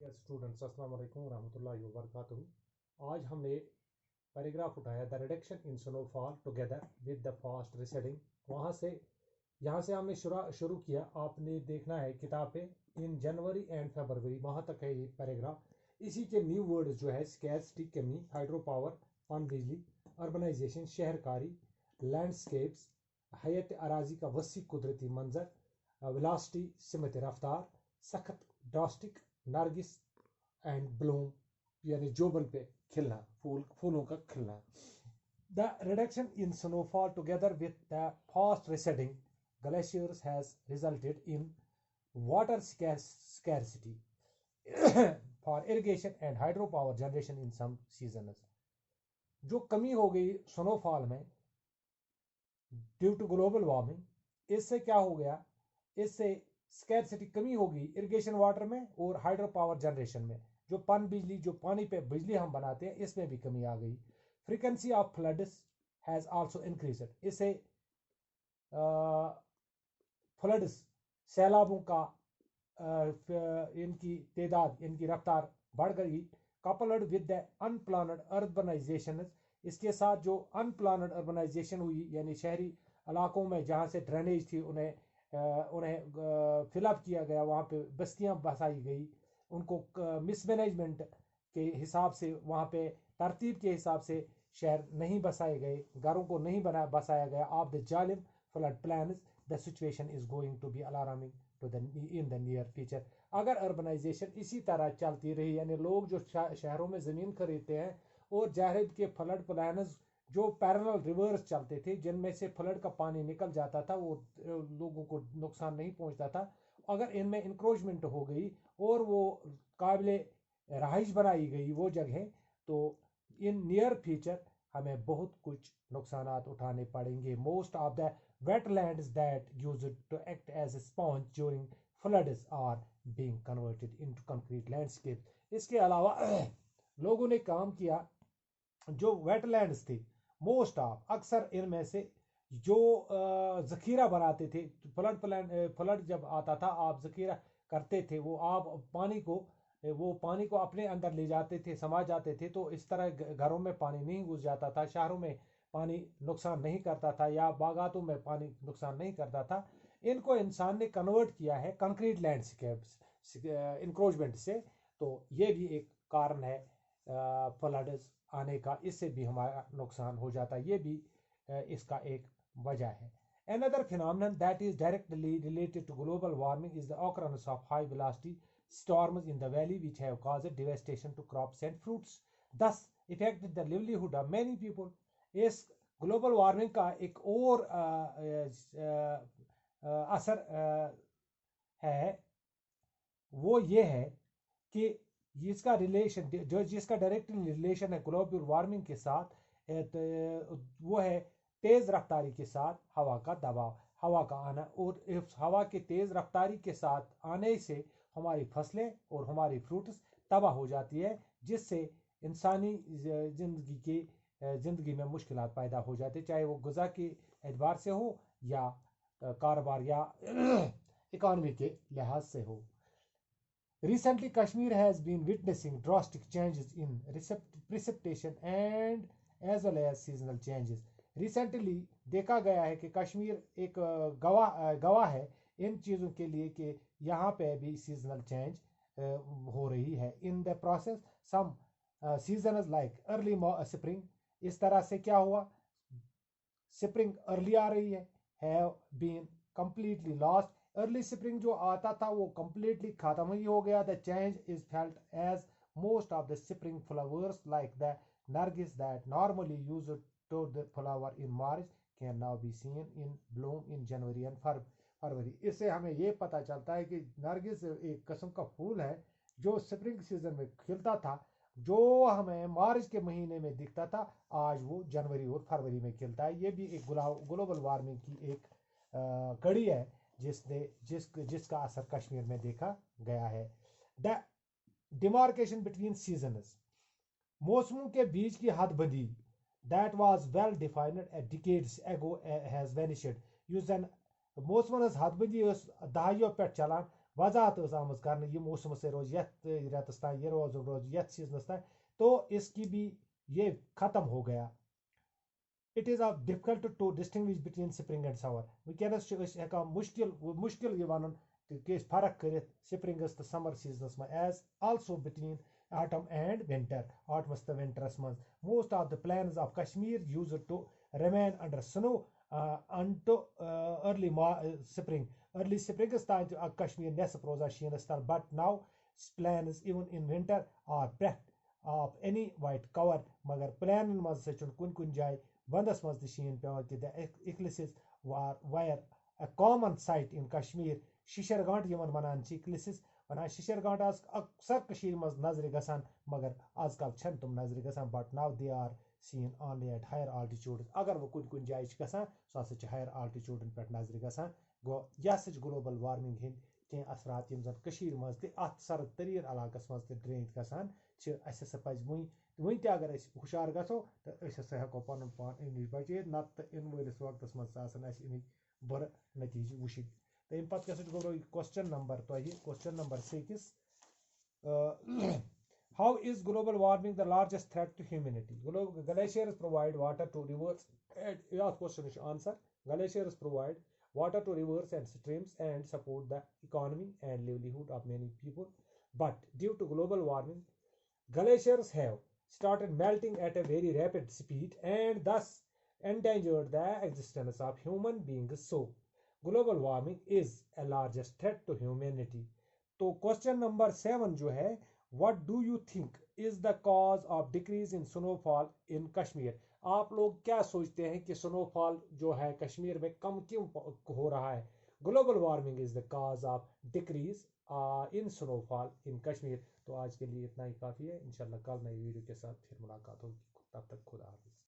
Students अस्सलाम वालेकुम रहमतुल्लाहि व बरकातुहू। आज हमने पैराग्राफ उठाया the reduction in snowfall together with the fast receding. यहाँ से हमने शुरू किया। आपने देखना है किताब पे इन जनवरी एंड फरवरी वहाँ तक है ये पैराग्राफ। इसी के न्यू वर्ड जो है स्कैर्सिटी कमी, हाइड्रो पावर पन बिजली, अर्बनाइजेशन शहरकारी, लैंडस्केप्स हयात अराजी का वसी कुदरती मंजर, वेलोसिटी सिमत रफ्तार, सख्त ड्रास्टिक, नरगिस एंड ब्लूम यानी जोबन पे खिलना, फूलों का खिलना। The reduction in snowfall together with the fast receding glaciers has resulted in water scarcity for irrigation and hydropower generation in some seasons. जो कमी हो गई स्नोफॉल में ड्यू टू ग्लोबल वार्मिंग, इससे क्या हो गया, इससे स्कैरसिटी कमी होगी इरिगेशन वाटर में और हाइड्रो पावर जनरेशन में। जो पन बिजली, जो पानी पे बिजली हम बनाते हैं, इसमें भी कमी आ गई। Frequency of floods has also increased, इससे फ्लड्स सैलाबों का इनकी तादाद, इनकी रफ्तार बढ़ गई। कपल्ड विद द अनप्लानड अर्बनाइजेशन, इसके साथ जो अनप्लानड अर्बनाइजेशन हुई यानी शहरी इलाकों में जहाँ से ड्रेनेज थी उन्हें फिलअप किया गया, वहाँ पे बस्तियाँ बसाई गई, उनको मिसमैनेजमेंट के हिसाब से वहाँ पे तरतीब के हिसाब से शहर नहीं बसाए गए, घरों को नहीं बसाया गया। ऑफ द जालिम flood plans the situation is going to be alarming to the in the near future. अगर अर्बनाइजेशन इसी तरह चलती रही, यानी लोग जो शहरों में ज़मीन खरीदते हैं और जाहिर के फ्लड प्लान्स जो पैरेलल रिवर्स चलते थे जिनमें से फ्लड का पानी निकल जाता था, वो लोगों को नुकसान नहीं पहुंचता था। अगर इनमें इंक्रोचमेंट हो गई और वो काबिल रहाइश बनाई गई वो जगह, तो इन नियर फ्यूचर हमें बहुत कुछ नुकसान उठाने पड़ेंगे। Most of the wetlands that used to act as a sponge during floods are being converted into concrete landscape। इसके अलावा लोगों ने काम किया, जो वेटलैंड्स थे मोस्ट ऑफ, अक्सर इनमें से जो ज़ख़ीरा बनाते थे, फ्लड जब आता था आप ज़ख़ीरा करते थे, वो आप पानी को अपने अंदर ले जाते थे, समा जाते थे, तो इस तरह घरों में पानी नहीं घुस जाता था, शहरों में पानी नुकसान नहीं करता था, या बागातों में पानी नुकसान नहीं करता था। इनको इंसान ने कन्वर्ट किया है कंक्रीट लैंडस्केप्स इंक्रोचमेंट से। तो ये भी एक कारण है फ्लड्स आने का, इससे भी हमारा नुकसान हो जाता है, ये भी इसका एक वजह है। Another phenomenon that is directly related to global warming is the occurrence of high velocity storms in the valley which have caused devastation to crops and fruits, thus affected the livelihood of many people। इस global warming का एक और असर है, वो ये है कि जिसका डायरेक्ट रिलेशन है ग्लोबल वार्मिंग के साथ, वो है तेज रफ्तारी के साथ हवा का दबाव, हवा का आना। और इस हवा के तेज रफ्तारी के साथ आने से हमारी फसलें और हमारी फ्रूट्स तबाह हो जाती है, जिससे इंसानी ज़िंदगी में मुश्किलात पैदा हो जाती है, चाहे वो गुज़ा के एतबार से हो या कारोबार या इकॉनमी के लिहाज से हो। Recently, Kashmir has been witnessing drastic changes in precipitation and as well as seasonal changes। Recently देखा गया है कि कश्मीर एक गवाह है इन चीज़ों के लिए कि यहाँ पे भी सीजनल चेंज हो रही है। In the process, some seasons like early spring, इस तरह से क्या हुआ, स्प्रिंग अर्ली आ रही है, have been completely lost। Early spring जो आता था वो कंप्लीटली खत्म ही हो गया। The change is felt as most of the spring flowers like the nargis that normally used to the flower in March can now be seen in bloom in January and February. इससे हमें ये पता चलता है कि नरगिस एक किस्म का फूल है जो स्प्रिंग सीजन में खिलता था, जो हमें मार्च के महीने में दिखता था, आज वो जनवरी और फरवरी में खिलता है। ये भी एक ग्लोबल वार्मिंग की एक कड़ी है जिसका असर कश्मीर में देखा गया है। द डिमार्केशन बिटवीन सीजन्स, मौसमों के बीच की हदबंदी, that was well defined decades ago has vanished. युस जन मौसमन हदबंदी दहाइयों पे चलान, वजाहत आमज कर मौसम से रोज ये रेतस तान ये रोज ये सीजनस तान, तो इसकी भी ये खत्म हो गया। It is difficult to distinguish between spring and summer. Wynकस हेकान मुश्किल ये वन कि फर्क कर स्प्रिंगस तो समर सीजनस में, as also between autumn and winter, autumnस तो winterस मज। Most of the plains of Kashmir used to remain under snow until spring. Early springस तान Kashmir nesf रोजान शीनस तल, but now plains even in winter are breath of any white cover, मगर प्लान मज कुन जाय वंदस मज शीन पे कि the icicles were a common sight in Kashmir. शिशर गांठ यमन वनान इक्लिसिस वनान शिशर गांठ आज अक्सर कशीर मज नजर गसान, मगर आजकल छन तुम नजर गसान, but now they are seen only at higher altitude. अगर वो कुन जाय गसान सो हसा हायर आल्टीट्यूडन पे नजर गसान। गो यह ग्लोबल वार्मिंग हिंद कह असरात यम जन कशीर मज ते अत सरद तरीर इलाकस मज ते ड्रेन गसान अस हसा पज वन ते अगर हुशार गो तो हेको पन पान अम नश बचे, नत इन वलिस वक्तस मज अमिक बुर नतीजे वुशित। तम पे गो question number question number 6, how is global warming the largest threat to humanity? Glaciers provide water to rivers and question answer. Glaciers provide water to rivers and streams and support the economy and livelihood of many people, but due to global warming, glaciers have started melting at a very rapid speed and thus endangered the existence of human beings. So, global warming is a largest threat to humanity. तो question number 7 जो है, what do you think is the cause of decrease in snowfall in Kashmir? आप लोग क्या सोचते हैं कि snowfall जो है कश्मीर में कम क्यों हो रहा है? Global warming is the cause of decrease in snowfall in Kashmir. तो आज के लिए इतना ही काफ़ी है, इंशाल्लाह कल नई वीडियो के साथ फिर मुलाकात होगी। तब तक खुदा हाफिज़।